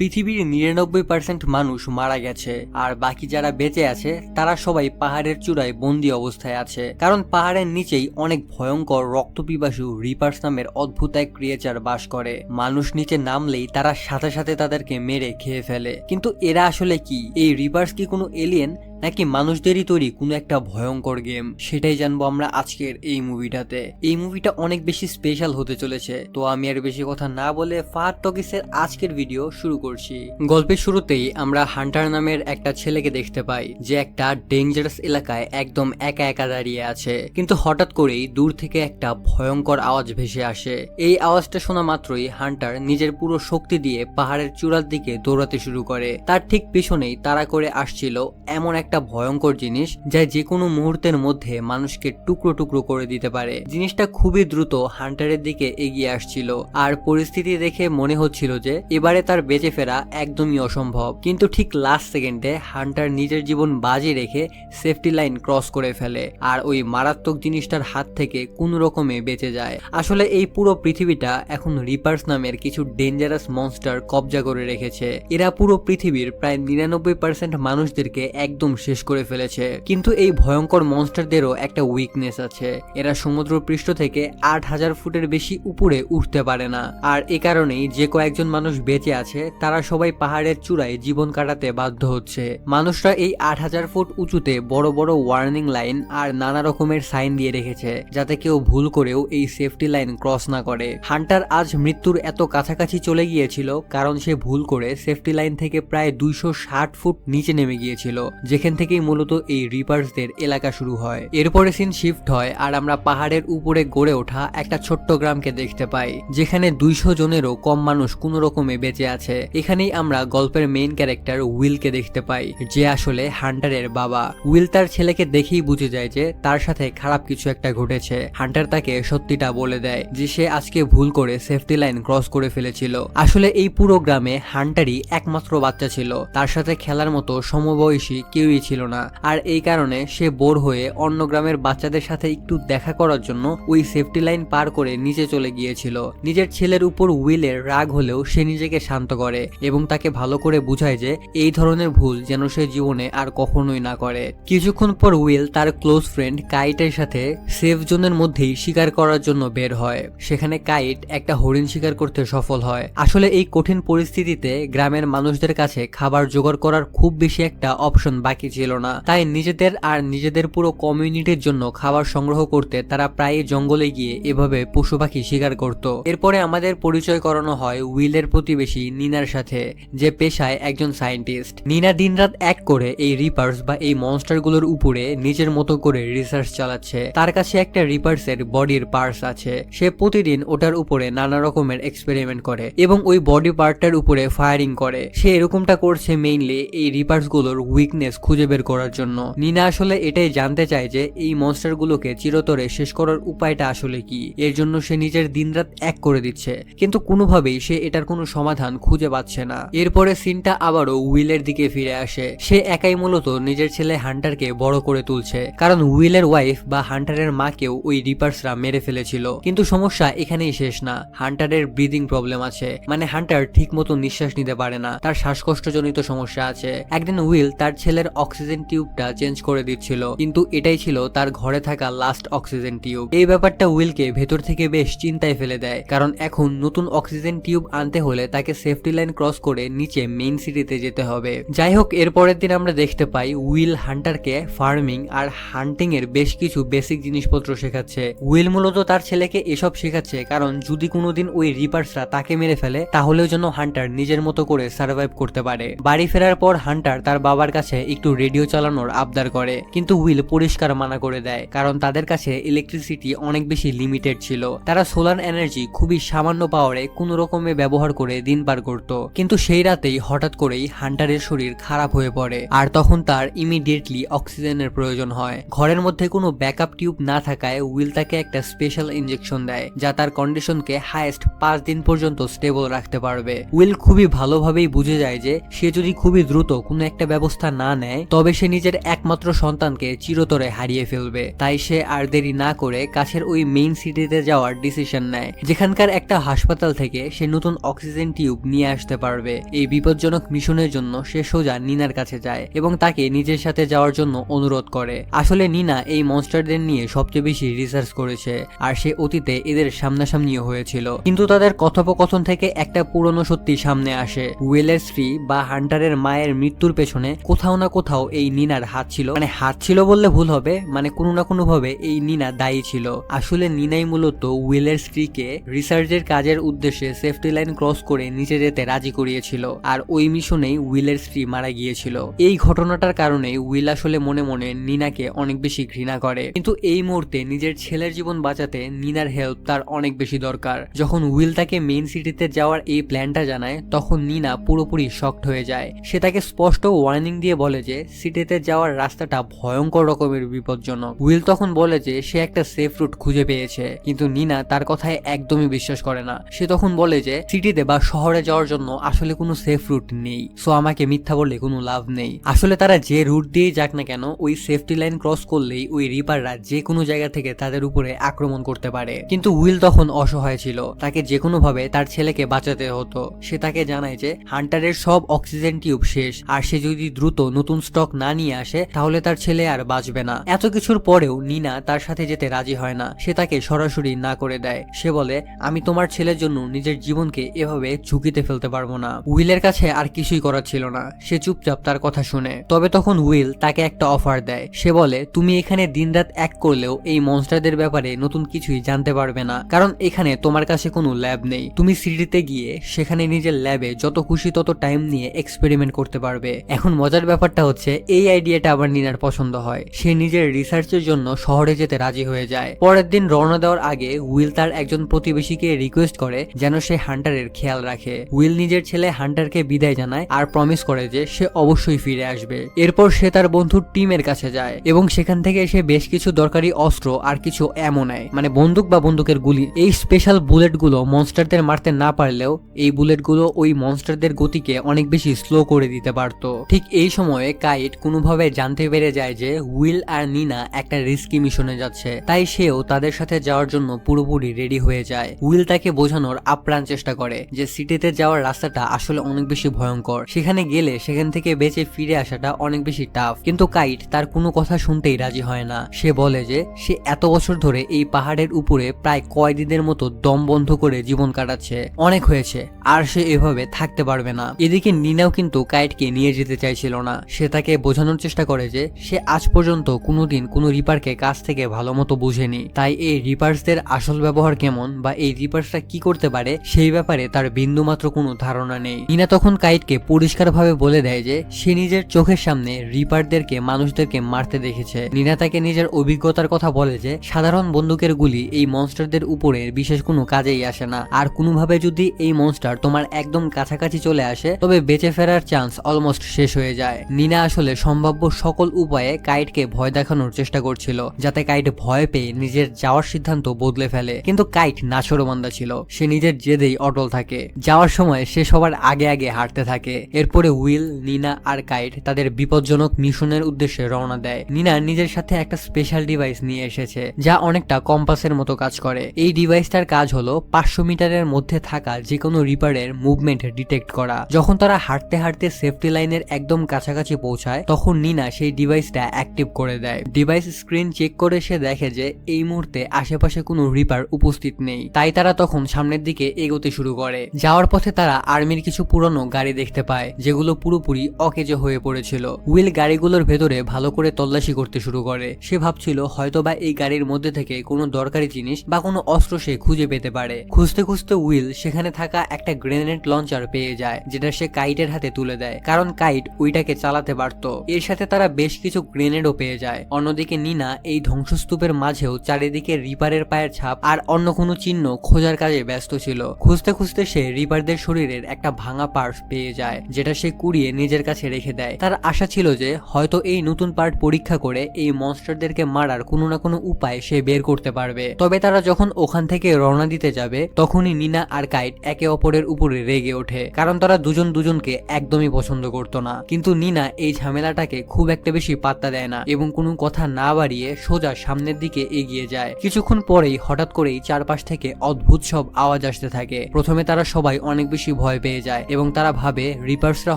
পৃথিবীর ৯৯% মানুষ মারা গেছে আর বাকি যারা বেঁচে আছে তারা সবাই পাহাড়ের চূড়ায় বন্দী অবস্থায় আছে। কারণ পাহাড়ের নিচেই অনেক ভয়ঙ্কর রক্তপিপাসু রিপার্স নামের অদ্ভুত এক ক্রিয়েচার বাস করে। মানুষ নিচে নামলেই তারা সাথে সাথে তাদেরকে মেরে খেয়ে ফেলে। কিন্তু এরা আসলে কি? এই রিপার্স কি কোনো এলিয়েন নাকি মানুষদেরই তৈরি কোনো একটা ভয়ঙ্কর গেম? সেটাই জানবো আমরা আজকের এই মুভিটাতে। এই মুভিটা অনেক বেশি স্পেশাল হতে চলেছে, তো আমি আর বেশি কথা না বলে ফাহাদ টকিসের আজকের ভিডিও শুরু করছি। গল্পের শুরুতেই আমরা হান্টার নামের একটা ছেলেকে দেখতে পাই যে একটা ডেঞ্জারাস এলাকায় একদম একা একা দাঁড়িয়ে আছে। কিন্তু হঠাৎ করেই দূর থেকে একটা ভয়ঙ্কর আওয়াজ ভেসে আসে। এই আওয়াজটা শোনা মাত্রই হান্টার নিজের পুরো শক্তি দিয়ে পাহাড়ের চূড়ার দিকে দৌড়াতে শুরু করে। তার ঠিক পিছনেই তাড়া করে আসছিল এমন একটা ভয়ঙ্কর জিনিস যা যে কোনো মুহূর্তের মধ্যে মানুষকে টুকরো টুকরো করে দিতে পারে। জিনিসটা খুবই দ্রুত হান্টারের দিকে এগিয়ে আসছিল আর পরিস্থিতি দেখে মনে হচ্ছিল যে এবারে তার বেঁচে ফেরা একদমই অসম্ভব। কিন্তু ঠিক লাস্ট সেকেন্ডে হান্টার নিজের জীবন বাজি রেখে সেফটি লাইন ক্রস করে ফেলে আর ওই মারাত্মক জিনিসটার হাত থেকে কোন রকমে বেঁচে যায়। আসলে এই পুরো পৃথিবীটা এখন রিপার্স নামের কিছু ডেঞ্জারাস মনস্টার কবজা করে রেখেছে। এরা পুরো পৃথিবীর প্রায় ৯৯% মানুষদেরকে একদম শেষ করে ফেলেছে। কিন্তু এই ভয়ঙ্কর মনস্টারদেরও একটা উইকনেস আছে। এরা সমুদ্র পৃষ্ঠ থেকে ৮,০০০ ফুটের বেশি উপরে উঠতে পারে না। আর এ কারণেই যে কয়েকজন মানুষ বেঁচে আছে তারা সবাই পাহাড়ের চূড়ায় জীবন কাটাতে বাধ্য হচ্ছে। মানুষরা এই ৮,০০০ ফুট উঁচুতে বড় বড় ওয়ার্নিং লাইন আর নানা রকমের সাইন দিয়ে রেখেছে যাতে কেউ ভুল করেও এই সেফটি লাইন ক্রস না করে। হান্টার আজ মৃত্যুর এত কাছাকাছি চলে গিয়েছিল কারণ সে ভুল করে সেফটি লাইন থেকে প্রায় ২৬০ ফুট নিচে নেমে গিয়েছিল, যেখান থেকেই মূলত এই রিপার্সদের এলাকা শুরু হয়। এরপরে সিন শিফট হয় আর আমরা পাহাড়ের উপরে গড়ে ওঠা একটা ছোট্ট গ্রামকে দেখতে পাই যেখানে ২০০ জনেরও কম মানুষ কোন রকমে বেঁচে আছে। এখানেই আমরা গল্পের মেইন ক্যারেক্টার উইলকে দেখতে পাই যে আসলে হান্টারের বাবা। উইল তার ছেলেকে দেখেই বুঝে যায় যে তার সাথে খারাপ কিছু একটা ঘটেছে। হান্টার তাকে সত্যিটা বলে দেয় যে সে আজকে ভুল করে সেফটি লাইন ক্রস করে ফেলেছিল। আসলে এই পুরো গ্রামে হান্টারই একমাত্র বাচ্চা ছিল, তার সাথে খেলার মতো সমবয়সী কেউই ছিল না। আর এই কারণে সে বোর হয়ে অন্য গ্রামের বাচ্চাদের সাথে একটু দেখা করার জন্য ওই সেফটি লাইন পার করে নিচে চলে গিয়েছিল। নিজের ছেলের উপর উইলের রাগ হলেও সে নিজেকে শান্ত করে এবং তাকে ভালো করে বুঝায় যে এই ধরনের ভুল যেন সে জীবনে আর কখনোই না করে। কিছুক্ষণ পর উইল তার ক্লোজ ফ্রেন্ড কাইটের সাথে সেফ জোনের মধ্যেই শিকার করার জন্য বের হয়। সেখানে কাইট একটা হরিণ শিকার করতে সফল হয়। আসলে এই কঠিন পরিস্থিতিতে গ্রামের মানুষদের কাছে খাবার জোগাড় করার খুব বেশি একটা অপশন বাকি ছিল না, তাই নিজেদের আর নিজেদের পুরো কমিউনিটির জন্য খাবার সংগ্রহ করতে তারা প্রায় জঙ্গলে গিয়ে এভাবে পশু পাখি শিকার করত। এরপরে আমাদের পরিচয় করানো হয় উইলের প্রতিবেশী নিনার সাথে, যে পেশায় একজন সায়েন্টিস্ট। নিনা দিনরাত এক করে এই রিপার্স বা এই মনস্টারগুলোর উপরে নিজের মতো করে রিসার্চ চালাচ্ছে। তার কাছে একটা রিপার্সের বডির পার্টস আছে। সে প্রতিদিন ওটার উপরে নানা রকমের এক্সপেরিমেন্ট করে এবং ওই বডি পার্টটার উপরে ফায়ারিং করে। সে এরকমটা করছে মেইনলি এই রিপার্স গুলোর উইকনেস খুঁজে বের করার জন্য। নিনা আসলে এটাই জানতে চায় যে এই মনস্টার গুলোকে চিরতরে শেষ করার উপায়টা আসলে কি। এর জন্য সে নিজের দিনরাত এক করে দিচ্ছে, কিন্তু কোনোভাবেই সে এটার কোনো সমাধান খুঁজে পাচ্ছে না। এরপরে সিনটা আবারও উইলের দিকে ফিরে আসে। সে একাই মূলত নিজের ছেলে হান্টারকে বড় করে তুলছে, কারণ উইলের ওয়াইফ বা হান্টারের মাকেও ওই রিপার্সরা মেরে ফেলেছিল। কিন্তু সমস্যা এখানেই শেষ না। হান্টারের ব্রিদিং প্রবলেম আছে, মানে হান্টার ঠিক মতো নিঃশ্বাস নিতে পারে না, তার শ্বাসকষ্টজনিত সমস্যা আছে। একদিন উইল তার ছেলের অক্সিজেন টিউবটা চেঞ্জ করে দিচ্ছিল, কিন্তু এটাই ছিল তার ঘরে থাকা লাস্ট অক্সিজেন টিউব। এই ব্যাপারটা উইলকে ভেতর থেকে বেশ চিন্তায় ফেলে দেয়, কারণ এখন নতুন অক্সিজেন টিউব আনতে হলে তাকে সেফটি লাইন ক্রস করে নিচে মেইন সিটিতে যেতে হবে। যাই হোক, এরপরের দিন আমরা দেখতে পাই উইল হান্টারকে ফার্মিং আর হান্টিং এর বেশ কিছু বেসিক জিনিসপত্র শেখাচ্ছে। উইল মূলত তার ছেলেকে এসব শেখাচ্ছে কারণ যদি কোনোদিন ওই রিপার্সরা তাকে মেরে ফেলে তাহলেও যেন হান্টার নিজের মতো করে সার্ভাইভ করতে পারে। বাড়ি ফেরার পর হান্টার তার বাবার কাছে একটু রেডিও চালানোর আবদার করে, কিন্তু উইল পরিষ্কার মানা করে দেয় কারণ তাদের কাছে ইলেকট্রিসিটি অনেক বেশি লিমিটেড ছিল। তারা সোলার এনার্জি খুবই সামান্য পাওয়ারে কোনো রকমে ব্যবহার করে দিন পার করত। কিন্তু সেই রাতেই হঠাৎ করেই হান্টারের শরীর খারাপ হয়ে পড়ে আর তখন তার ইমিডিয়েটলি অক্সিজেনের প্রয়োজন হয়। ঘরের মধ্যে কোনো ব্যাকআপ টিউব না থাকায় উইল তাকে একটা স্পেশাল ইনজেকশন দেয় যা তার কন্ডিশনকে হাইয়েস্ট 5 দিন পর্যন্ত স্টেবল রাখতে পারবে। উইল খুবই ভালোভাবেই বুঝে যায় যে সে যদি খুবই দ্রুত কোনো একটা ব্যবস্থা না নেয় নেয় তবে সে নিজের একমাত্র সন্তানকে চিরতরে হারিয়ে ফেলবে। তাই সে আর দেরি না করে কাছের ওই মেইন সিটিতে যাওয়ার ডিসিশন নেয়, যেখানকার একটা হাসপাতাল থেকে সে নতুন অক্সিজেন টিউব নিয়ে আসতে পারবে। এই বিপজ্জনক মিশনের জন্য সে সোজা নিনার কাছে যায় এবং তাকে নিজের সাথে যাওয়ার জন্য অনুরোধ করে। আসলে নিনা এই মনস্টারদের নিয়ে সবচেয়ে বেশি রিসার্চ করেছে আর সে অতীতে এদের সামনাসামনিও হয়েছিল। কিন্তু তাদের কথোপকথন থেকে একটা পুরনো সত্যি সামনে আসে। উইলের স্ত্রী বা হান্টারের মায়ের মৃত্যুর পেছনে কোথাও না কোথাও এই নিনার হাত ছিল। মানে হাত ছিল বললে ভুল হবে, মানে কোনো না কোনো ভাবে এই নিনা দায়ী ছিল। আসলে নিনাই মূলত উইলের স্ত্রীকে রিসার্চের কাজের উদ্দেশ্যে সেফটি লাইন ক্রস করে নিচে যেতে রাজি করিয়েছিল আর ওই মিশনেই উইলের স্ত্রী মারা গিয়েছিল। এই ঘটনাটার কারণে উইল আসলে মনে মনে নিনাকে অনেক বেশি ঘৃণা করে, কিন্তু এই মুহূর্তে নিজের ছেলের জীবন বাঁচাতে নিনার হেল্প তার অনেক বেশি দরকার। যখন উইল তাকে মেইন সিটিতে যাওয়ার এই প্ল্যানটা জানায় তখন নিনা পুরোপুরি শকড হয়ে যায়। সে তাকে স্পষ্ট ওয়ার্নিং দিয়ে বলে যে সিটিতে যাওয়ার রাস্তাটা ভয়ঙ্কর রকমের বিপজ্জনক। উইল তখন বলে যে সে একটা সেফ রুট খুঁজে পেয়েছে, কিন্তু নিনা তার কথায় একদমই বিশ্বাস করে না। সে তখন বলে যে সিটিতে বা শহরে যাওয়ার জন্য আসলে কোনো সেফ রুট নেই, সো আমাকে মিথ্যা বললে কোনো লাভ নেই। আসলে তারা যে রুট দিয়ে যাক না কেন ওই সেফটি লাইন ক্রস করলেই ওই রিপাররা যে কোনো জায়গা থেকে তাদের উপরে আক্রমণ করতে পারে। কিন্তু উইল তখন অসহায় ছিল, তাকে যে কোনো ভাবে তার ছেলেকে বাঁচাতে হতো। সে তাকে জানায় যে হান্টারের সব অক্সিজেন টিউব শেষ আর সে যদি দ্রুত নতুন স্টক না নিয়ে আসে তাহলে তার ছেলে আর বাঁচবে না। এত কিছুর পরেও নিনা তার সাথে যেতে রাজি হয় না, সে তাকে সরাসরি না করে দেয়। সে বলে আমি তোমার ছেলের জন্য নিজের জীবনকে এভাবে ঝুঁকিতে ফেলতে পারবো না। উইলের কাছে আর কিছুই করার ছিল না, সে চুপচাপ তার কথা শুনে। তবে তখন উইল তাকে একটা অফার দেয়। সে বলে তুমি এখানে দিনরাত এক করলেও এই মনস্টারদের ব্যাপারে নতুন কিছুই জানতে পারবে না, কারণ এখানে তোমার কাছে কোনো ল্যাব নেই। তুমি সিটিতে গিয়ে সেখানে নিজের ল্যাবে যত খুশি তত টাইম নিয়ে এক্সপেরিমেন্ট করতে পারবে। এখন মজার ব্যাপারটা হচ্ছে এই আইডিয়াটা আবার নিনার পছন্দ হয়। সে নিজের রিসার্চের জন্য শহরে যেতে রাজি হয়ে যায়। পরের দিন রওনা দেওয়ার আগে উইল তার একজন প্রতিবেশীকে রিকোয়েস্ট করে যেন সে হান্টারের খেয়াল রাখে। উইল নিজের ছেলে হান্টারকে বিদায় জানায় আর প্রমিস করে যে সে অবশ্যই ফিরে আসবে। এরপর সে তার বন্ধুর টিমের কাছে যায় এবং সেখান থেকে সে বেশ কিছু দরকারি অস্ত্র আর কিছু অ্যামো নেয়, মানে বন্দুক বা বন্দুকের গুলি। এই স্পেশাল বুলেটগুলো মনস্টারদের মারতে না পারলেও এই বুলেটগুলো ওই মনস্টারদের গতিকে অনেক বেশি স্লো করে দিতে পারত। ঠিক এই সময়ে কাইট কোনোভাবে জানতে পেরে যায় যে উইল আর নিনা একটা রিস্কি মিশনে যাচ্ছে, তাই সেও তাদের সাথে যাওয়ার জন্য পুরোপুরি রেডি হয়ে যায়। উইল তাকে বোঝানোর আপ্রাণ চেষ্টা করে যে সিটিতে যাওয়ার রাস্তাটা আসলে অনেক বেশি ভয়ঙ্কর, সেখানে গেলে সেখান থেকে বেঁচে ফিরে আসাটা অনেক বেশি টাফ। কিন্তু কাইট তার কোনো কথা শুনতেই রাজি হয় না। সে বলে যে সে এত বছর ধরে এই পাহাড়ের উপরে প্রায় কয়েদিদের মতো দম বন্ধ করে জীবন কাটাচ্ছে, অনেক হয়েছে, আর সে এভাবে থাকতে পারবে না। এদিকে নিনাও কিন্তু কাইটকে নিয়ে যেতে চাইছিল না। সে তাকে বোঝানোর চেষ্টা করে যে সে আজ পর্যন্ত কোনোদিন কোনো রিপারকে কাছ থেকে ভালো মতো বুঝেনি, তাই এই রিপার্সদের আসল ব্যবহার কেমন বা এই রিপার্সরা কি করতে পারে সেই ব্যাপারে তার বিন্দুমাত্র কোনো ধারণা নেই। নিনা তখন কাইটকে পরিষ্কারভাবে বলে দেয় যে সে নিজের চোখের সামনে রিপারদেরকে মানুষদেরকে মারতে দেখেছে। নিনা তাকে নিজের অভিজ্ঞতার কথা বলে যে সাধারণ বন্দুকের গুলি এই মনস্টারদের উপরে বিশেষ কোনো কাজেই আসে না, আর কোনোভাবে যদি এই মনস্টার তোমার একদম কাছাকাছি চলে আসে তবে বেঁচে ফেরার চান্স অলমোস্ট শেষ হয়ে যায়। নিনা আসলে সম্ভাব্য সকল উপায়ে কাইটকে ভয় দেখানোর চেষ্টা করছিল যাতে কাইট ভয় পেয়ে নিজের যাওয়ার সিদ্ধান্ত বদলে ফেলে, কিন্তু কাইট নাছোড়বান্দা ছিল। সে নিজের জেদেই অটল থাকে। যাওয়ার সময় সে সবার আগে আগে হাঁটতে থাকে। এরপরে উইল, নিনা আর কাইট তাদের বিপজ্জনক মিশনের উদ্দেশ্যে রওনা দেয়। নিনা নিজের সাথে একটা স্পেশাল ডিভাইস নিয়ে এসেছে যা অনেকটা কম্পাসের মতো কাজ করে। এই ডিভাইসটার কাজ হলো 500 মিটারের মধ্যে থাকা যে কোনো রিপারের মুভমেন্ট ডিটেক্ট করা। যখন তারা হাঁটতে হাঁটতে সেফটি লাইনের একদম কাছাকাছি পৌঁছায় তখন নিনা সেই ডিভাইসটা অ্যাক্টিভ করে দেয়। ডিভাইস স্ক্রিন চেক করে সে দেখে যে এই মুহূর্তে আশেপাশে কোনো রিপার উপস্থিত নেই, তাই তারা তখন সামনের দিকে এগোতে শুরু করে। যাওয়ার পথে তারা আর্মির কিছু পুরনো গাড়ি দেখতে পায় যেগুলো পুরোপুরি অকেজো হয়ে পড়েছিল। উইল গাড়িগুলোর ভেতরে ভালো করে তল্লাশি করতে শুরু করে। সে ভাবছিল হয়তোবা এই গাড়ির মধ্যে থেকে কোনো দরকারি জিনিস বা কোনো অস্ত্র সে খুঁজে পেতে পারে। খুঁজতে খুঁজতে উইল সেখানে থাকা একটা গ্রেনেড লঞ্চার পেয়ে যায় যেটা সে কাইটের হাতে তুলে দেয়, কারণ কাইট ওইটাকে চালাতে পারত। এর সাথে তারা বেশ কিছু গ্রেনেডও পেয়ে যায়। অন্যদিকে নিনা এই ধ্বংসস্তূপের মাঝেও চারিদিকে রিপারের পায়ের ছাপ আর অন্য কোনো চিহ্ন খোঁজার কাজে ব্যস্ত ছিল। খুঁজতে খুঁজতে সে রিপারদের শরীরের একটা ভাঙা পার্ট পেয়ে যায় যেটা সে কুড়িয়ে নিজের কাছে রেখে দেয়। তার আশা ছিল যে হয়তো এই নতুন পার্ট পরীক্ষা করে এই মনস্টারদেরকে মারার কোনো না কোনো উপায় সে বের করতে পারবে। তবে তারা যখন ওখান থেকে রওনা দিতে যাবে তখনই নিনা আর কাইট একে অপরের উপরে রেগে ওঠে, কারণ তারা দুজন দুজনকে একদমই পছন্দ করতো না। কিন্তু নিনা এই এই ঝামেলাটাকে খুব একটা বেশি পাত্তা দেয় না এবং কোনো কথা না বাড়িয়ে সোজা সামনের দিকে এগিয়ে যায়। কিছুক্ষণ পরেই হঠাৎ করেই চারপাশ থেকে অদ্ভুত সব আওয়াজ আসতে থাকে। প্রথমে তারা সবাই অনেক বেশি ভয় পেয়ে যায় এবং তারা ভাবে রিপার্সরা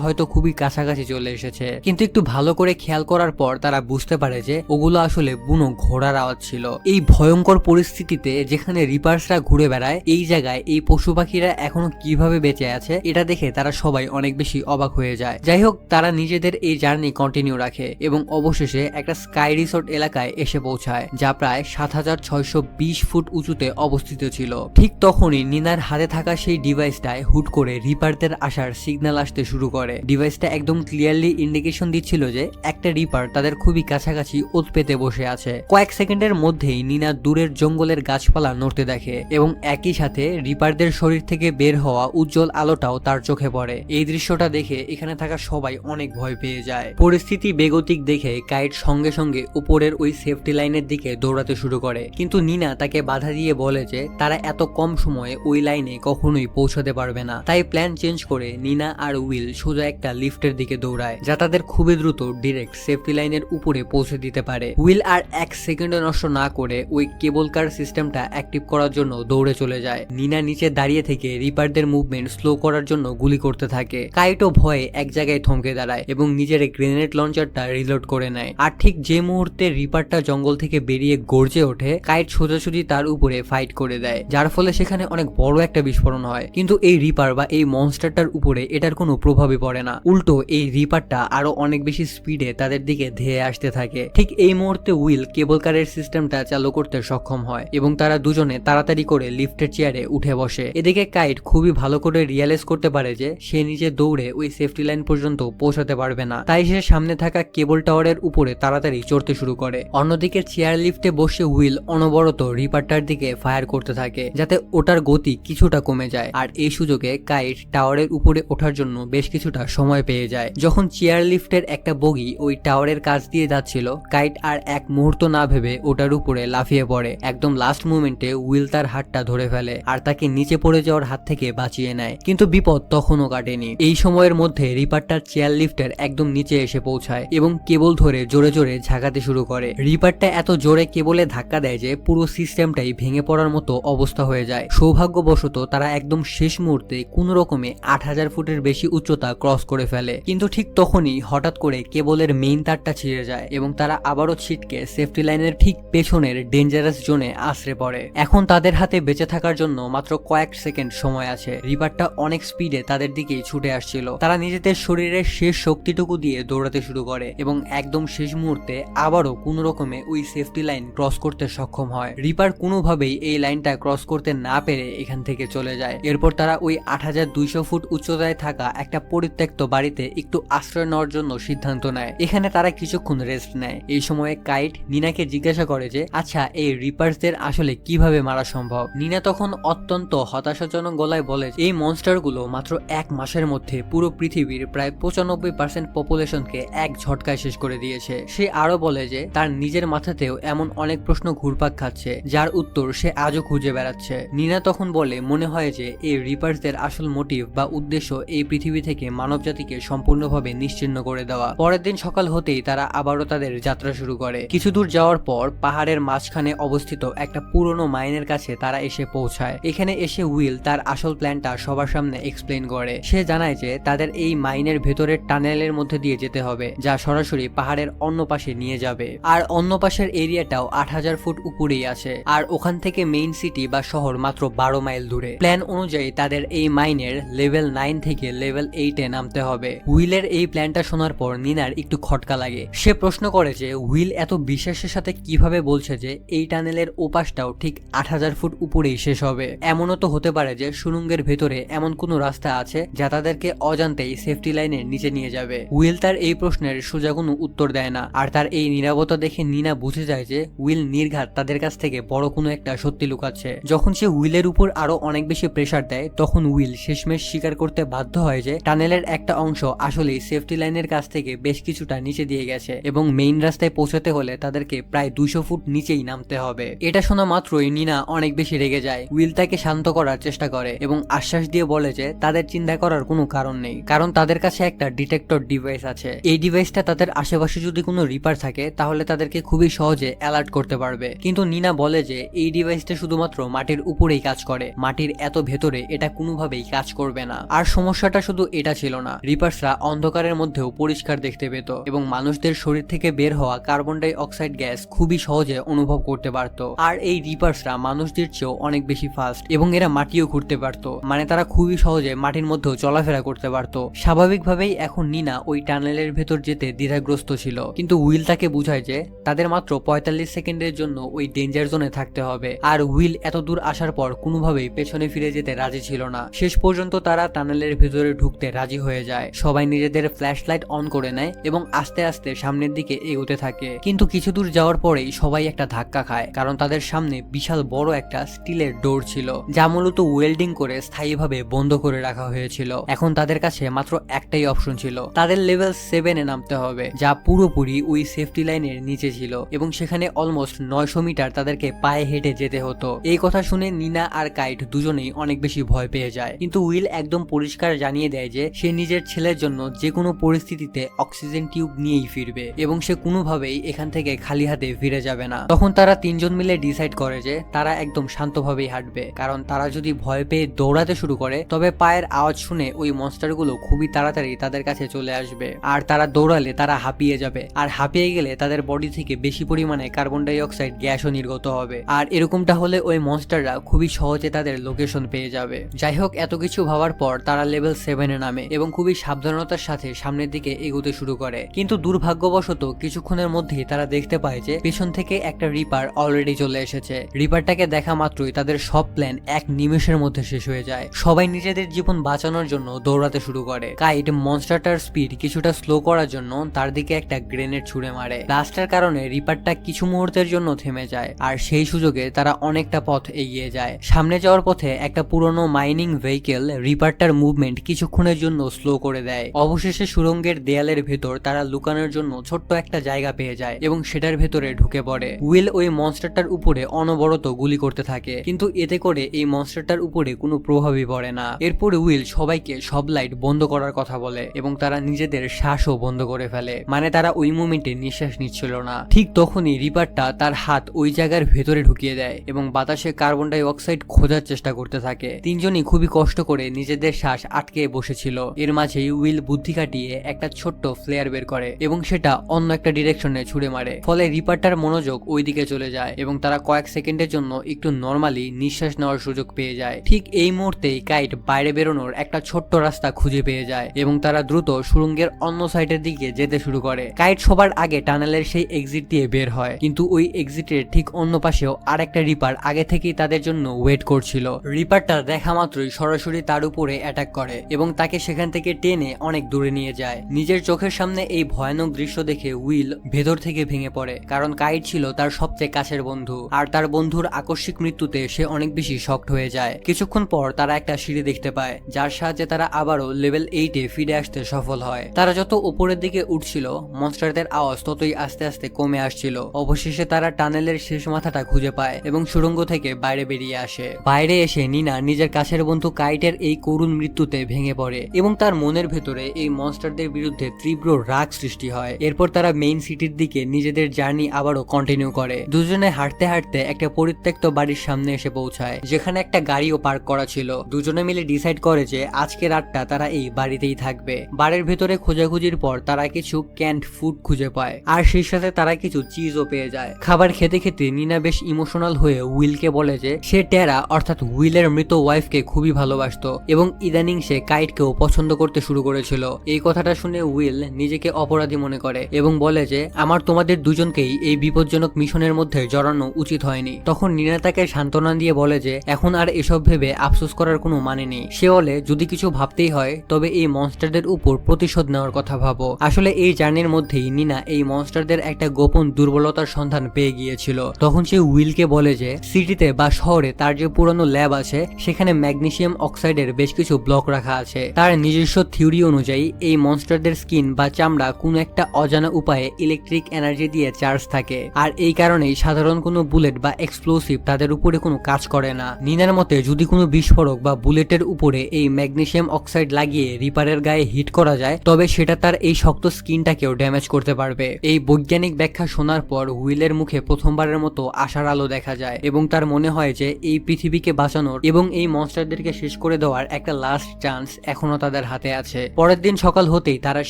হয়তো খুবই কাছাকাছি চলে এসেছে, কিন্তু একটু ভালো করে খেয়াল করার পর তারা বুঝতে পারে যে ওগুলো আসলে বুনো ঘোড়ার আওয়াজ ছিল। এই ভয়ঙ্কর পরিস্থিতিতে যেখানে রিপার্সরা ঘুরে বেড়ায়, এই জায়গায় এই পশু পাখিরা এখনো কিভাবে বেঁচে আছে এটা দেখে তারা সবাই অনেক বেশি অবাক হয়ে যায়। যাই হোক, তারা নিজেদের এই জার্নি কন্টিনিউ রাখে এবং অবশেষে একটা স্কাই রিসোর্ট এলাকায় এসে পৌঁছায়, যা প্রায় 7620 ফুট উঁচুতে অবস্থিত ছিল। ঠিক তখনই নিনার হাতে থাকা সেই ডিভাইসটায় হুট করে রিপারদের আসার সিগন্যাল আসতে শুরু করে। ডিভাইসটা একদম ক্লিয়ারলি ইন্ডিকেশন দিচ্ছিল যে একটা রিপার তাদের খুবই কাছাকাছি ওত পেতে বসে আছে। কয়েক সেকেন্ডের মধ্যেই নিনা দূরের জঙ্গলের গাছপালা নড়তে দেখে এবং একই সাথে রিপারদের শরীর থেকে বের হওয়া উজ্জ্বল আলোটাও তার চোখে পড়ে। এই দৃশ্যটা দেখে এখানে থাকা সবাই অনেক ভয় পেয়ে যায়। পরিস্থিতি বেগতিক দেখে কাইট সঙ্গে সঙ্গে উপরের ওই সেফটি লাইনের দিকে দৌড়াতে শুরু করে, কিন্তু নিনা তাকে বাধা দিয়ে বলে যে তারা এত কম সময়ে ওই লাইনে কখনোই পৌঁছাতে পারবে না। তাই প্ল্যান চেঞ্জ করে নিনা আর উইল সোজা একটা লিফটের দিকে দৌড়ায়, যা তাদের খুবই দ্রুত ডিরেক্ট সেফটি লাইনের উপরে পৌঁছে দিতে পারে। উইল আর এক সেকেন্ডও নষ্ট না করে ওই কেবল কার সিস্টেমটা অ্যাক্টিভ করার জন্য দৌড়ে চলে যায়। নিনা নিচে দাঁড়িয়ে থেকে রিপারদের মুভমেন্ট স্লো করার জন্য গুলি করতে থাকে। কাইটো ভয়ে এক জায়গায় থমকে দাঁড়ায় এবং নিজের গ্রেনেড লঞ্চারটা রিলোড করে নেয়। আর ঠিক যে মুহূর্তে রিপারটা জঙ্গল থেকে বেরিয়ে গর্জে ওঠে, কাইট সোজাসুজি তার উপরে ফাইট করে দেয়, যার ফলে সেখানে অনেক বড় একটা বিস্ফোরণ হয়। কিন্তু এই রিপার বা এই মনস্টারটার উপরে এটার কোনো প্রভাবই পড়ে না। উল্টো এই রিপারটা আরো অনেক বেশি স্পিডে তাদের দিকে ধেয়ে আসতে থাকে। ঠিক এই মুহূর্তে উইল কেবল কারের সিস্টেমটা চালু করতে সক্ষম হয় এবং তারা দুজনে তাড়াতাড়ি করে লিফটের চেয়ারে উঠে বসে। এদিকে কাইট খুবই ভালো করে রিয়ালাইজ করতে পারে যে সে নিজে দৌড়ে ওই সেফটি লাইন পর্যন্ত পৌঁছাতে পারবে না, তাই সে সামনে থাকা কেবল টাওয়ারের উপরে তাড়াতাড়ি চড়তে শুরু করে। অন্যদিকে চেয়ার লিফটে বসে উইল অনবরত রিপারটার দিকে ফায়ার করতে থাকে যাতে ওটার গতি কিছুটা কমে যায়। আর এই সুযোগে কাইট টাওয়ারের উপরে ওঠার জন্য বেশ কিছুটা সময় পেয়ে যায়। যখন চেয়ার লিফটের একটা বগি ওই টাওয়ারের কাছ দিয়ে যাচ্ছিল, কাইট আর এক মুহূর্ত না ভেবে ওটার উপরে লাফিয়ে পড়ে। একদম লাস্ট মোমেন্টে উইল তার হাতটা ধরে ফেলে আর তাকে নিচে পড়ে যাওয়ার হাত থেকে বাঁচিয়ে নেয়, কিন্তু বিপদ তখনও কাটেনি। এই সময়ের মধ্যে রিপারটার চেয়ার লিফটের একদম নিচে এসে পৌঁছায় এবং কেবল ধরে জোরে জোরে ঝাঁকাতে শুরু করে। রিপারটা এত জোরে কেবলে ধাক্কা দেয় যে পুরো সিস্টেমটাই ভেঙে পড়ার মতো অবস্থা হয়ে যায়। সৌভাগ্যবশত তারা একদম শেষ মুহূর্তে কোন রকমে 8000 ফুটের বেশি উচ্চতা ক্রস করে ফেলে, কিন্তু ঠিক তখনই হঠাৎ করে কেবলের মেইন তারটা ছিঁড়ে যায় এবং তারা আবারও ছিটকে সেফটি লাইনের ঠিক পেছনের ডেঞ্জারাস জোনে আশ্রে পড়ে। এখন তাদের হাতে বেঁচে থাকার জন্য মাত্র কয়েক সেকেন্ড সময় আছে। রিপারটা অনেক স্পিডে তাদের দিকেই ছুটে আসছিল। তারা নিজেদের শরীরের শেষ শক্তিটুকু দিয়ে দৌড়াতে শুরু করে এবং একদম শেষ মুহূর্তে আবারও কোন রকমে ওই সেফটি লাইন ক্রস করতে সক্ষম হয়। রিপার কোনোভাবেই এই লাইনটা ক্রস করতে না পেরে এখান থেকে চলে যায়। এরপর তারা ওই 8200 ফুট উচ্চতায় থাকা একটা পরিত্যক্ত বাড়িতে একটু আশ্রয় নেওয়ার জন্য সিদ্ধান্ত নেয়। এখানে তারা কিছুক্ষণ রেস্ট নেয়। এই সময়ে কাইট নিনাকে জিজ্ঞাসা করে যে আচ্ছা, এই রিপার্সদের আসলে কিভাবে মারা সম্ভব। নিনা তখন অত্যন্ত হতাশাজনক গলায় বলে এই মনস্টারগুলো মাত্র এক মাসের মধ্যে পুরো পৃথিবীর প্রায় 95% পপুলেশনকে এক ঝটকায় শেষ করে দিয়েছে। সে আরো বলে যে তার নিজের মাথাতেও এমন অনেক প্রশ্ন ঘুরপাক খাচ্ছে যার উত্তর সে আজও খুঁজে বেড়াচ্ছে। নিনা তখন বলে মনে হয় যে এই রিপার্সদের আসল মোটিভ বা উদ্দেশ্য এই পৃথিবী থেকে মানবজাতিকে সম্পূর্ণভাবে নিশ্চিহ্ন করে দেওয়া। পরের দিন সকাল হতেই তারা আবারও তাদের যাত্রা শুরু করে। কিছু দূর যাওয়ার পর পাহাড়ের মাঝখানে অবস্থিত একটা পুরনো মাইনের কাছে তারা এসে পৌঁছায়। এখানে এসে উইল তার আসল প্ল্যানটা সবার সামনে এক্সপ্লেন করে। সে জানায় যে তাদের এই মাইনের ভেতরের টানেলের মধ্যে দিয়ে যেতে হবে, যা সরাসরি পাহাড়ের অন্য পাশে নিয়ে যাবে। আর অন্য পাশের এরিয়াটাও 8000 ফুট উপরেই আছে। আর ওখান থেকে মেইন সিটি বা শহর মাত্র 12 মাইল দূরে। প্ল্যান অনুযায়ী তাদের এই মাইনের লেভেল 9 থেকে লেভেল 8 এ নামতে হবে। উইলের এই প্ল্যানটা শোনার পর নিনার একটু খটকা লাগে। সে প্রশ্ন করে যে উইল এত বিশ্বাসের সাথে কিভাবে বলছে যে এই টানেলের ওপাশটাও ঠিক 8000 ফুট উপরেই শেষ হবে। এমনও তো হতে পারে যে সুড়ঙ্গের ভেতরে এমন কোনো রাস্তা আছে যা তাদেরকে অজান্তেই সেফটি লাইনের নিচে নিয়ে যাবে। উইল তার এই প্রশ্নের সোজা কোনো উত্তর দেয় না। আর তার এই নীরবতা দেখে নিনা বুঝে যায় যে উইল নির্ঘাত তাদের কাছ থেকে বড় কোনো একটা সত্যি লুকাচ্ছে। যখন সে উইলের উপর আরো অনেক বেশি প্রেসার দেয়, তখন উইল শেষমেশ স্বীকার করতে বাধ্য হয় যে টানেলের একটা অংশ আসলেই সেফটি লাইনের কাছ থেকে বেশ কিছুটা নিচে দিয়ে গেছে এবং মেইন রাস্তায় পৌঁছাতে হলে তাদেরকে প্রায় 200 ফুট নিচেই নামতে হবে। এটা শোনা মাত্রই নিনা অনেক বেশি রেগে যায়। উইল তাকে শান্ত করার চেষ্টা করে এবং আশ্বাস দিয়ে বলে যে তাদের চিন্তা করার কোনো কারণ নেই, কারণ তাদের কাছে একটা ডিটেক্টর ডিভাইস আছে। এই ডিভাইসটা তাদের আশেপাশে যদি কোনো রিপার থাকে তাহলে তাদেরকে খুবই সহজে অ্যালার্ট করতে পারবে। কিন্তু নিনা বলে যে এই ডিভাইসটা শুধুমাত্র মাটির উপরেই কাজ করে, মাটির এত ভেতরে এটা কোনোভাবেই কাজ করবে না। আর সমস্যাটা শুধু এটা ছিল না, রিপার্সরা অন্ধকারের মধ্যেও পরিষ্কার দেখতে পেত এবং মানুষদের শরীর থেকে বের হওয়া কার্বন ডাই অক্সাইড গ্যাস খুবই সহজে অনুভব করতে পারত। আর এই রিপার্সরা মানুষদের চেয়েও অনেক বেশি ফাস্ট এবং এরা মাটিও ঘুরতে পারত, মানে তারা খুবই সহজে মাটির মধ্যেও চলাফেরা করতে পারত। স্বাভাবিকভাবেই এখন নিনা ওই টানেলের ভেতর যেতে দ্বিধাগ্রস্ত ছিল, কিন্তু উইল তাকে বুঝায় যে তাদের মাত্র 45 সেকেন্ডের জন্য ওই ডেঞ্জার জোনে থাকতে হবে। আর উইল এত দূর আসার পর কোনোভাবেই পেছনে ফিরে যেতে রাজি ছিল না। শেষ পর্যন্ত তারা টানেলের ভেতরে ঢুকতে রাজি হয়ে যায়। সবাই নিজেদের ফ্ল্যাশ লাইট অন করে নেয় এবং আস্তে আস্তে সামনের দিকে এগোতে থাকে। কিন্তু কিছু দূর যাওয়ার পরেই সবাই একটা ধাক্কা খায়, কারণ তাদের সামনে বিশাল বড় একটা স্টিলের ডোর ছিল, যা মূলত ওয়েল্ডিং করে স্থায়ীভাবে বন্ধ করে রাখা হয়েছিল। এখন তাদের কাছে মাত্র একটাই অপশন ছিল, তাদের লেভেল 7 এ নামতে হবে, যা পুরোপুরি ওই সেফটি লাইনের নিচে ছিল এবং সেখানে অলমোস্ট 900 মিটার তাদেরকে পায়ে হেঁটে যেতে হতো। এই কথা শুনে নিনা আর কাইট দুজনেই অনেক বেশি ভয় পেয়ে যায়, কিন্তু উইল একদম পরিষ্কার জানিয়ে দেয় যে সে নিজের ছেলের জন্য যে কোনো পরিস্থিতিতে অক্সিজেন টিউব নিয়েই ফিরবে এবং সে কোনোভাবেই এখান থেকে খালি হাতে ফিরে যাবে না। তখন তারা তিনজন মিলে ডিসাইড করে যে তারা একদম শান্তভাবেই হাঁটবে, কারণ তারা যদি ভয় পেয়ে দৌড়াতে শুরু করে তবে পায়ের আওয়াজ শুনে ওই মনস্টারগুলো খুবই তাড়াতাড়ি তাদের কাছে চলে আসবে। আর তারা দৌড়ালে তারা হাঁপিয়ে যাবে, আর হাঁপিয়ে গেলে তাদের বডি থেকে বেশি পরিমাণে কার্বন ডাই অক্সাইড গ্যাসও নির্গত হবে। আর এরকমটা হলে ওই মনস্টাররা খুবই সহজে তাদের লোকেশন পেয়ে যাবে। যাই হোক, এত কিছু ভাবার পর তারা লেভেল 7 এ নামে এবং খুবই সাবধানতার সাথে সামনের দিকে এগোতে শুরু করে। কিন্তু দুর্ভাগ্যবশত কিছুক্ষণের মধ্যেই তারা দেখতে পায় যে পেছন থেকে একটা রিপার অলরেডি চলে এসেছে। রিপারটাকে দেখা মাত্রই তাদের সব প্ল্যান এক নিমেষের মধ্যে শেষ হয়ে যায়। সবাই নিজেদের জীবন বাঁচানোর জন্য দৌড়াতে শুরু করে। কাইট মনস্টারটার স্পিড কিছুটা স্লো করার জন্য তার দিকে একটা গ্রেনেড ছুড়ে মারে। ব্লাস্টের কারণে রিপারটা কিছু মুহূর্তের জন্য থেমে যায়, আর সেই সুযোগে তারা অনেকটা পথ এগিয়ে যায়। সামনে যাওয়ার পথে একটা পুরনো মাইনিং ভেহিকেল রিপারটার মুভমেন্ট কিছুক্ষণের জন্য স্লো করে দেয়। অবশেষে সুড়ঙ্গের দেয়ালের ভেতর তারা লুকানোর জন্য ছোট্ট একটা জায়গা পেয়ে যায় এবং সেটার ভেতরে ঢুকে পড়ে। উইল ওই মনস্টারটার উপরে অনবরত গুলি করতে থাকে, কিন্তু এতে করে এই মনস্টারটার উপরে কোনো প্রভাবই পড়ে না। এরপরে উইল সবাইকে সব লাইট বন্ধ করার কথা বলে এবং তারা নিজেদের শ্বাসও বন্ধ করে ফেলে, মানে তারা ওই মুমেন্টে নিঃশ্বাস নিচ্ছিল না। ঠিক তখনই রিপারটা তার হাত ওই জায়গার ভেতরে ঢুকিয়ে দেয় এবং বাতাসে কার্বন ডাই অক্সাইড খোঁজার চেষ্টা করতে থাকে। তিনজনই খুবই কষ্ট করে নিজেদের শ্বাস আটকে বসেছিল। এর মাঝেই উইল বুদ্ধি কাটিয়ে একটা ছোট্ট ফ্লেয়ার বের করে এবং সেটা অন্য একটা ডিরেকশনে ছুড়ে মারে। ফলে রিপারটার মনোযোগ ওই দিকে চলে যায় এবং তারা কয়েক সেকেন্ডের জন্য একটু নর্মালি নিঃশ্বাস নেওয়ার সুযোগ পেয়ে যায়। ঠিক এই মুহূর্তেই কাইট বাইরে বেরোনোর একটা ছোট্ট রাস্তা খুঁজে পেয়ে যায় এবং তারা দ্রুত সুড়ঙ্গের অন্য সাইডের দিকে যেতে শুরু করে। কাইট সবার আগে টানেলের সেই এক্সিট দিয়ে বের হয়, কিন্তু ওই এক্সিটের ঠিক অন্য পাশেও আরেকটা রিপার আগে থেকেই তাদের জন্য ওয়েট করছিল। রিপারটা দেখা মাত্রই সরাসরি তার উপরে অ্যাটাক করে এবং তাকে সেখান থেকে টেনে অনেক দূরে নিয়ে যায়। নিজের চোখের সামনে এই ভয়ানক দৃশ্য দেখে উইল ভেতর থেকে ভেঙে পড়ে, কারণ কাইট ছিল তার সবচেয়ে কাছের বন্ধু, আর তার বন্ধুর আকস্মিক মৃত্যুতে সে অনেক বেশি শকড হয়ে যায়। কিছুক্ষণ পর তারা একটা সিঁড়ি দেখতে পায়, যার সাহায্যে তারা আবারও লেভেল 8 এ ফিরে আসতে সফল হয়। তারা যত উপরের দিকে উঠছিল মনস্টারদের আওয়াজ ততই আস্তে আস্তে কমে আসছিল। অবশেষে তারা টানেলের শেষ মাথাটা খুঁজে পায় এবং সুড়ঙ্গ থেকে বাইরে বেরিয়ে আসে। বাইরে এসে নিনা নিজের কাছের বন্ধু কাইটের এই করুণ মৃত্যুতে ভেঙে পড়ে এবং তার মনের ভেতরে এই মনস্টারদের বিরুদ্ধে তীব্র রাগ সৃষ্টি হয়। এরপর তারা মেইন সিটির দিকে নিজেদের জার্নি আবারও কন্টিনিউ করে। দুজনে হাঁটতে হাঁটতে একটা পরিত্যক্ত বাড়ির সামনে এসে পৌঁছায়, যেখানে একটা গাড়িও পার্ক করা ছিল। দুজনে মিলে ডিসাইড করে যে আজকে রাতটা তারা এই বাড়িতেই থাকবে। বাড়ির ভেতরে খোঁজাখুঁজির পর তারা কিছু ক্যান্ড ফুড খুঁজে পায়, আর সেই সাথে তারা কিছু চিজও পেয়ে যায়। খাবার খেতে খেতে নিনা বেশ ইমোশনাল হয়ে উইলকে বলে যে সে টেরা অর্থাৎ উইলের মৃত ওয়াইফকে খুবই ভালোবাসতো এবং ইদানিং সে কাইটকেও পছন্দ করতে শুরু করেছিল। এই কথাটা শুনে উইল নিজেকে অপরাধী মনে করে এবং বলে যে আমার তোমাদের দুজনকেই এই বিপজ্জনক মিশনের মধ্যে জড়ানো উচিত হয়নি। তখন নিনা তাকে সান্ত্বনা দিয়ে বলে যে এখন আর এসব ভেবে আফসোস করার কোনো মানে নেই। সে বলে যদি কিছু ভাবতেই হয় তবে এই মনস্টারদের উপর প্রতিশোধ নেওয়ার কথা ভাবো। আসলে এই জার্নির মধ্যেই নিনা এই মনস্টারদের একটা গোপন দুর্বলতার সন্ধান পেয়ে গিয়েছিল। তখন সে উইলকে বলে যে সিটিতে বা শহরে তার যে পুরনো ল্যাব আছে সেখানে ম্যাগনেসিয়াম অক্সাইডের বেশ কিছু ব্লক রাখা আছে। তার নিজস্ব থিওরি অনুযায়ী এই মনস্টারদের স্কিন বা চামড়া কোনো একটা অজানা উপায়ে ইলেকট্রিক এনার্জি দিয়ে চার্জ থাকে, আর এই কারণেই সাধারণ কোনো বুলেট বা এক্সপ্লোসিভ তাদের উপরে কোনো কাজ করে না। নিনার মতে যদি কোনো বিস্ফোরক বা বুলেটের উপরে এই ম্যাগনেসিয়াম অক্সাইড লাগিয়ে রিপারের গায়ে হিট করা যায় তবে তবে সেটা তার এই শক্ত স্কিনটাকেও ড্যামেজ করতে পারবে। এই বৈজ্ঞানিক ব্যাখ্যা শোনার পর উইলের মুখে প্রথমবারের মতো আশার আলো দেখা যায় এবং তার মনে হয় যে এই পৃথিবীকে বাঁচানোর এবং এই মনস্টারদেরকে শেষ করে দেওয়ার একটা লাস্ট চান্স এখনো তাদের হাতে আছে। পরের দিন সকাল হতেই তারা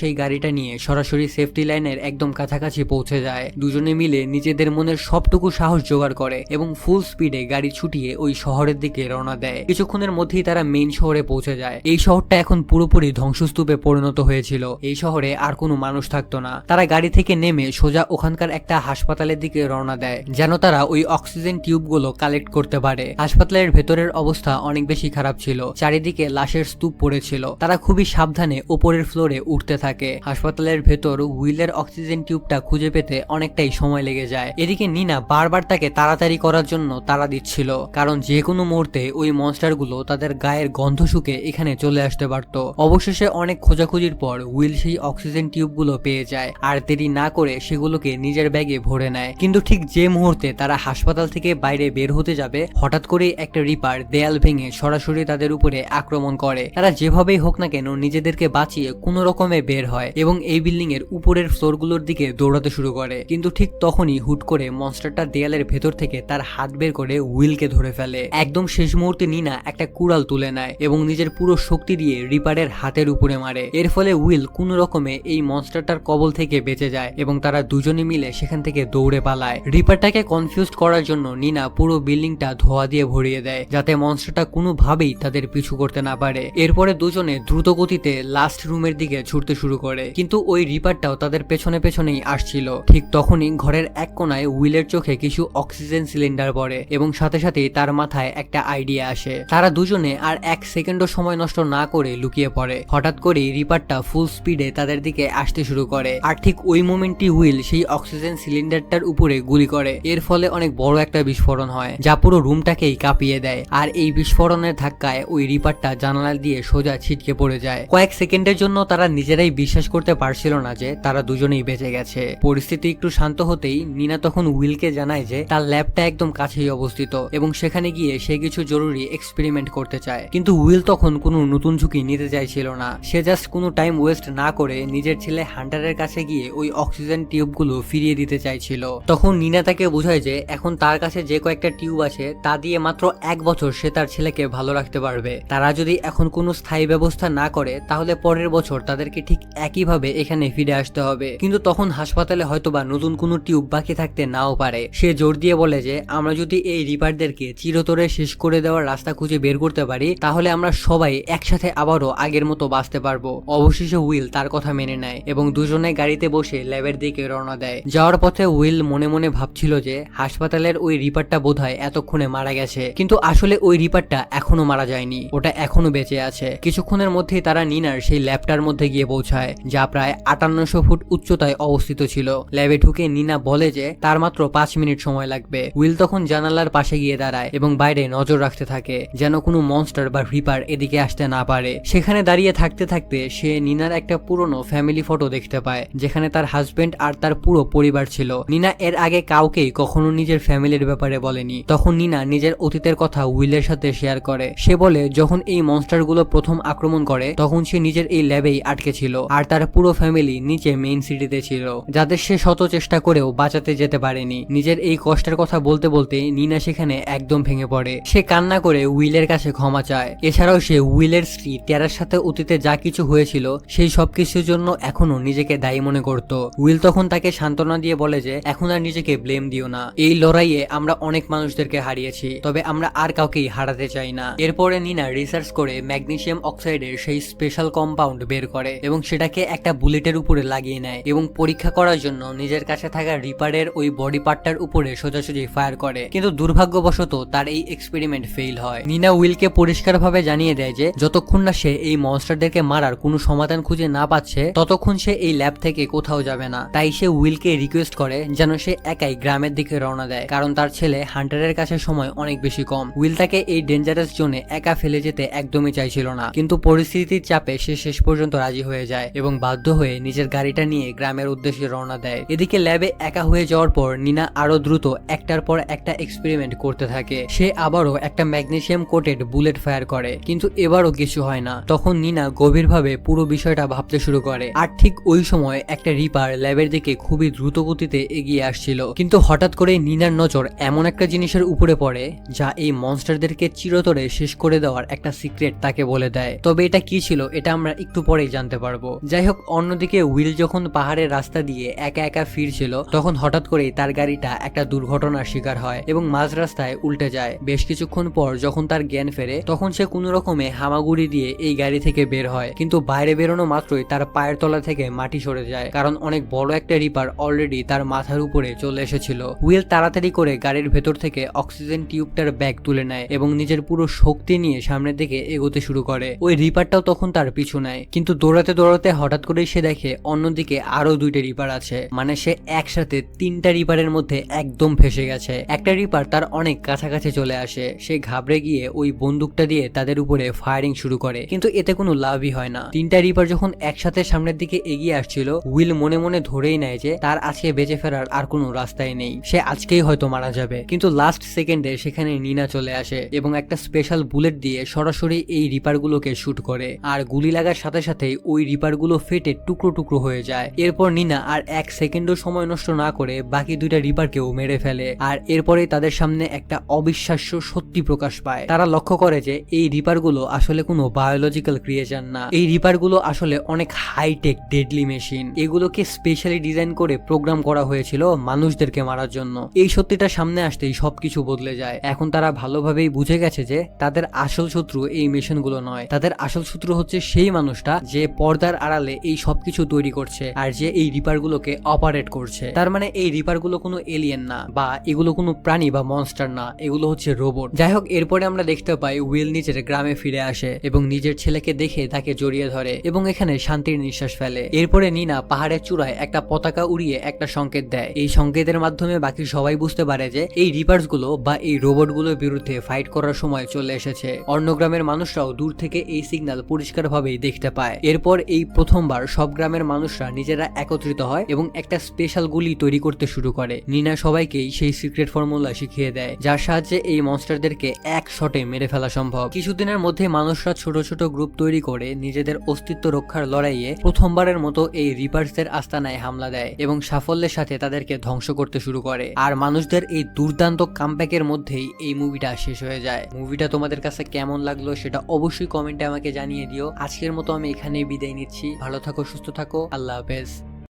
সেই গাড়িটা নিয়ে সরাসরি সেফটি লাইনের একদম কাছাকাছি পৌঁছে যায়। দুজনে মিলে নিজেদের মনের সবটুকু সাহস জোগাড় করে এবং ফুল স্পিডে গাড়ি ছুটিয়ে ওই শহরের দিকে রওনা দেয়। কিছুক্ষণের মধ্যেই তারা মেইন শহরে পৌঁছে যায়। এই শহরটা এখন পুরোপুরি ধ্বংসস্তূপে পরিণত হয়েছিল। এই শহরে আর কোনো মানুষ থাকতো না। তারা গাড়ি থেকে নেমে সোজা ওখানকার একটা হাসপাতালের দিকে রওনা দেয় যেন তারা ওই অক্সিজেন টিউবগুলো কালেক্ট করতে পারে। হাসপাতালের ভেতরের অবস্থা অনেক বেশি খারাপ ছিল। চারিদিকে লাশের স্তূপ পড়েছিল। তারা খুবই সাবধানে উপরের ফ্লোরে উঠতে থাকে। হাসপাতালের ভেতর উইলের অক্সিজেন টিউবটা খুঁজে পেতে অনেকটাই সময় লেগে যায়। এদিকে নিনা বারবার তাকে তাড়াতাড়ি করার জন্য তাড়া দিচ্ছিল, কারণ যে কোনো মুহূর্তে ওই মনস্টারগুলো তাদের গায়ের গন্ধ শুকে এখানে চলে আসতে পারত। অবশেষে অনেক খোঁজাখুঁজির পর উইল সেই অক্সিজেন টিউবগুলো পেয়ে যায় আর দেরি না করে সেগুলোকে নিজের ব্যাগে ভরে নেয়। কিন্তু ঠিক যে মুহূর্তে তারা হাসপাতাল থেকে বাইরে বের হতে যাবে, হঠাৎ করে একটা রিপার দেয়াল ভেঙে সরাসরি তাদের উপরে আক্রমণ করে। তারা যেভাবেই হোক না কেন নিজেদেরকে বাঁচিয়ে কোনো রকমে বের হয় এবং এই বিল্ডিং এর উপরের ফ্লোরগুলোর দিকে দৌড়াতে শুরু করে। কিন্তু ঠিক তখনই হুট করে মনস্টারটা দেয়ালের ভেতর থেকে তার হাত বের করে উইলকে ধরে ফেলে। একদম শেষ মুহূর্তে নিনা একটা কুড়াল তুলে নেয় এবং নিজের পুরো শক্তি দিয়ে রিপারের হাতের উপরে মারে। এর ফলে উইল কোনো রকমে এই মনস্টারটার কবল থেকে বেঁচে যায় এবং তারা দুজনে মিলে সেখান থেকে দৌড়ে পালায়। রিপারটাকে কনফিউজ করার জন্য নিনা পুরো বিল্ডিংটা ধোয়া দিয়ে ভরিয়ে দেয় যাতে মনস্টারটা কোনোভাবেই তাদের পিছু করতে না পারে। এরপরে দুজনে দ্রুত গতিতে লাস্ট রুমের দিকে ছুটতে শুরু করে, কিন্তু ওই রিপারটাও তাদের পেছনে পেছনেই আসছিল। ঠিক তখনই ঘরের এক কোনায় উইলের চোখে কিছু অক্সিজেন সিলিন্ডার পড়ে এবং সাথে সাথেই তার মাথায় একটা আইডিয়া আসে। তারা দুজনে আর এক সেকেন্ডও সময় নষ্ট না করে লুকিয়ে পড়ে। হঠাৎ করেই রিপারটা ফুল স্পিডে তাদের দিকে আসতে শুরু করে আর ঠিক ওই মোমেন্টে উইল সেই অক্সিজেন সিলিন্ডারটার উপরে গুলি করে। এর ফলে অনেক বড় একটা বিস্ফোরণ হয় যা পুরো রুমটাকেই কাঁপিয়ে দেয় আর এই বিস্ফোরণের ধাক্কায় ওই রিপারটা জানালা দিয়ে সোজা ছিটকে পড়ে যায়। কয়েক সেকেন্ডের জন্য তারা নিজেরাই বিশ্বাস করতে পারছিল না যে তারা দুজনেই বেঁচে গেছে। পরিস্থিতি একটু শান্ত হতেই নিনা তখন উইলকে জানায় যে তার ল্যাবটা একদম কাছেই অবস্থিত এবং সেখানে গিয়ে সে কিছু জরুরি এক্সপেরিমেন্ট করতে চায়। কিন্তু উইল তখন কোনো নতুন ঝুঁকি নিতে চাইছিল না। সে জাস্ট কোনো টাইম ওয়েস্ট না করে নিজের ছেলে হান্টারের কাছে গিয়ে ওই অক্সিজেন টিউবগুলো ফিরিয়ে দিতে চাইছিল। তখন নিনা তাকে বোঝায় যে এখন তার কাছে যে কয়েকটা টিউব আছে তা দিয়ে মাত্র 1 বছর সে তার ছেলেকে ভালো রাখতে পারবে। তারা যদি এখন কোনো স্থায়ী ব্যবস্থা না করে তাহলে পরের বছর তাদেরকে ঠিক একইভাবে এখানে ফিরে আসতে হবে। কিন্তু তখন হাসপাতালে হয়তোবা নতুন কোনো টিউব বাকি থাকতে নাও পারে। সে জোর দিয়ে বলে যে আমরা যদি এই রিপারদেরকে চিরতরে শেষ করে দেওয়ার রাস্তা খুঁজে বের করতে পারি তাহলে আমরা সবাই একসাথে আবারও আগের মতো বাঁচতে পারবো। অবশেষে উইল তার কথা মেনে নেয় এবং দুজনে গাড়িতে বসে ল্যাবের দিকে রওনা দেয়। যাওয়ার পথে উইল মনে মনে ভাবছিল যে হাসপাতালের ওই রিপারটা বোধহয় এতক্ষণে মারা গেছে, কিন্তু আসলে ওই রিপারটা এখনো মারা যায়নি, ওটা এখনো বেঁচে আছে। কিছুক্ষণের মধ্যেই তারা নিনার সেই ল্যাবটার মধ্যে গিয়ে পৌঁছায় যা প্রায় 5800 ফুট উচ্চতায় অবস্থিত ছিল। ল্যাবে ঢুকে নিনা বলে যে তার মাত্র 5 মিনিট সময় লাগবে। উইল তখন জানালার পাশে গিয়ে দাঁড়ায় এবং বাইরে নজর রাখতে থাকে যেন কোনো মনস্টার বা রিপার এদিকে আসতে না পারে। সেখানে দাঁড়িয়ে থাকতে থাকতে সে নিনার একটা পুরনো ফ্যামিলি ফটো দেখতে পায় যেখানে তার হাজবেন্ড আর তার পুরো পরিবার ছিল। নিনা এর আগে কাউকেই কখনো নিজের ফ্যামিলির ব্যাপারে বলেনি। তখন নিনা নিজের অতীতের কথা উইলের সাথে শেয়ার করে। সে বলে যখন এই মনস্টারগুলো প্রথম আক্রমণ করে তখন সে নিজের এই ল্যাবেই আটকে ছিল আর তার পুরো ফ্যামিলি নিচে মেইন সিটিতে ছিল, যাদের সে শত চেষ্টা করেও বাঁচাতে যেতে পারেনি। নিজের এই কষ্টের কথা বলতে বলতে নিনা সেখানে একদম ভেঙে পড়ে। সে কান্না করে উইলের কাছে ক্ষমা চায়। এছাড়াও সে উইলের স্ত্রী টেরার সাথে অতীতে যা কিছু হয়েছিল সেই সবকিছুর জন্য এখনো নিজেকে দায়ী মনে করত। উইল তখন তাকে সান্ত্বনা দিয়ে বলে যে এখন আর নিজেকে ব্লেম দিও না, এই লড়াইয়ে আমরা অনেক মানুষদেরকে হারিয়েছি, তবে আমরা আর কাউকেই হারাতে চাই না। এরপরে নিনা রিসার্চ করে ম্যাগনেসিয়াম অক্সাইডের সেই স্পেশাল কম্পাউন্ড বের করে এবং সেটাকে একটা বুলেটের উপরে লাগিয়ে নেয় এবং পরীক্ষা করার জন্য নিজের কাছে থাকা রিপারের ওই বডি পার্টটার উপরে সোজাসুজি ফায়ার করে। কিন্তু দুর্ভাগ্যবশত তার এই এক্সপেরিমেন্ট ফেল হয়। নিনা উইলকে পরিষ্কারভাবে জানিয়ে দেয় যে যতক্ষণ না সে এই মনস্টারদেরকে মারার কোনো সমাধান খুঁজে না পাচ্ছে ততক্ষণ সে এই ল্যাব থেকে কোথাও যাবে না। তাই সে উইলকে রিকোয়েস্ট করে যেন সে একাই গ্রামের দিকে রওনা দেয়, কারণ তার ছেলে হান্টারের কাছে সময় অনেক বেশি কম। উইল তাকে এই ডেঞ্জারাস জোনে একা ফেলে যেতে একদমই চাইছিল না, কিন্তু পরিস্থিতির চাপে সে শেষ পর্যন্ত রাজি হয়ে যায় এবং বাধ্য হয়ে নিজের গাড়িটা নিয়ে গ্রামের উদ্দেশ্যে রওনা দেয়। এদিকে ল্যাবে একা হয়ে যাওয়ার পর নিনা আরো দ্রুত একটার পর একটা এক্সপেরিমেন্ট করতে থাকে। সে আবারও একটা ম্যাগনেসিয়াম কোটেড বুলেট ফায়ার করে, কিন্তু এবারও কিছু হয় না। তখন নিনা গভীরভাবে পুরো বিষয়টা ভাবতে শুরু করে। আর ঠিক ওই সময় একটা রিপার ল্যাবের দিকে খুবই দ্রুত গতিতে এগিয়ে আসছিল, কিন্তু হঠাৎ করে নিনার নজর এমন একটা জিনিসের উপরে পড়ে যা এই মনস্টারদেরকে চিরতরে শেষ করে দেওয়ার একটা সিক্রেট তাকে বলে দেয়। তবে এটা কি ছিল এটা আমরা একটু পরেই জানতে পারবো। যাই হোক, অন্যদিকে উইল যখন পাহাড়ের রাস্তা দিয়ে একা একা ফিরছিল তখন হঠাৎ করেই তার গাড়িটা একটা দুর্ঘটনার শিকার হয় এবং মাঝ রাস্তায় উল্টে যায়। বেশ কিছুক্ষণ পর যখন তার জ্ঞান ফেরে তখন সে কোনো রকমে হামাগুড়ি দিয়ে এই গাড়ি থেকে বের হয়, কিন্তু বাইরে বেরোনো মাত্রই তার পায়ের তলা থেকে মাটি সরে যায়, কারণ অনেক বড় একটা রিপার অলরেডি তার মাথার উপরে চলে এসেছিল। উইল তাড়াতাড়ি করে গাড়ির ভেতর থেকে অক্সিজেন টিউবটার ব্যাগ তুলে নেয় এবং নিজের পুরো শক্তি নিয়ে সামনের দিকে এগোতে শুরু করে। ওই রিপারটাও তখন তার পিছু নেয়, কিন্তু দৌড়াতে দৌড়াতে হঠাৎ করেই সে দেখে অন্যদিকে আরো দুইটা রিপার আছে। মানে সে একসাথে তিনটা রিপারের মধ্যে একদম ফেসে গেছে। একটা রিপার তার অনেক কাছাকাছি চলে আসে, সে ঘাবড়ে গিয়ে ওই বন্দুকটা দিয়ে তাদের উপরে ফায়ারিং শুরু করে, কিন্তু এতে কোনো লাভই হয় না। তিনটা রিপার যখন একসাথে সামনের দিকে এগিয়ে আসছিল উইল মনে মনে ধরেই নেয় যে তার আজকে বেঁচে ফেরার আর কোনো রাস্তাই নেই, সে আজকেই হয়তো মারা যাবে। কিন্তু লাস্ট সেকেন্ডে সেখানে নিনা চলে আসে এবং একটা স্পেশাল বুলেট দিয়ে সরাসরি এই রিপার গুলোকে শুট করে, আর গুলি লাগার সাথে সাথে ওই রিপার গুলো ফেটে টুকরো টুকরো হয়ে যায়। এরপর নিনা আর এক সেকেন্ডও সময় নষ্ট না করে বাকি দুইটা রিপারকেও মেরে ফেলে, আর এরপরে তাদের সামনে একটা অবিশ্বাস্য সত্যি প্রকাশ পায়। তারা লক্ষ্য করে যে এই রিপার গুলো আসলে কোনো বায়োলজিক্যাল ক্রিয়েশন না, এই রিপার গুলো আসলে অনেক হাইটেক ডেডলি মেশিন। এগুলোকে স্পেশালি ডিজাইন করে প্রোগ্রাম করা হয়েছিল মানুষদেরকে মারার জন্য। এই সত্যিটা সামনে আসতেই সবকিছু বদলে যায়। এখন তারা ভালোভাবেই বুঝে গেছে যে তাদের আসল শত্রু এই মেশিন গুলো নয়, তাদের আসল শত্রু হচ্ছে সেই মানুষটা যে পর্দার আড়ালে এই সবকিছু তৈরি করছে আর যে এই রিপার গুলোকে অপারেট করছে। তার মানে এই রিপার গুলো কোনো এলিয়েন না বা এগুলো কোনো প্রাণী বা মনস্টার না, এগুলো হচ্ছে রোবট। যাই হোক, এরপরে আমরা দেখতে পাই উইল নিজের গ্রামে ফিরে আসে এবং নিজের ছেলেকে দেখে তাকে জড়িয়ে ধরে এবং এখানে শান্তির নিঃশ্বাস ফেলে। এরপরে নিনা পাহাড়ের চূড়ায় একটা পতাকা উড়িয়ে একটা সংকেত দেয়। এই সংকেতের মাধ্যমে বাকি সবাই বুঝতে পারে যে এই রিপার্স গুলো বা এই রোবট গুলোর বিরুদ্ধে ফাইট করার সময় চলে এসেছে। অন্য গ্রামের মানুষরাও দূর থেকে এই সিগন্যাল পরিষ্কারভাবেই দেখতে পায়। এরপর এই প্রথমবার সব গ্রামের মানুষরা নিজেরা একত্রিত হয় এবং একটা স্পেশাল গুলি তৈরি করতে শুরু করে। নিনা সবাইকেই সেই সিক্রেট ফর্মুলা শিখিয়ে দেয় যার সাহায্যে এই মনস্টারদেরকে এক শটে মেরে ফেলা সম্ভব। কিছুদিনের মধ্যে মানুষরা ছোট ছোট গ্রুপ তৈরি করে নিজেদের অস্তিত্ব রক্ষার লড়াইয়ে প্রথমবারের মতো এই রিপার্সদের আস্তানায় হামলা দেয় এবং সাফল্যের সাথে তাদেরকে ধ্বংস করতে শুরু করে। আর মানুষদের এই দুর্দান্ত কামব্যাকের মধ্যেই এই মুভিটা শেষ হয়ে যায়। মুভিটা তোমাদের কাছে কেমন লাগলো সেটা অবশ্যই কমেন্টে আমাকে জানিয়ে দিও। আজকের মতো আমি এখানেই বিদায় নিচ্ছি। ভালো থাকো, সুস্থ থাকো, আল্লাহ হাফেজ।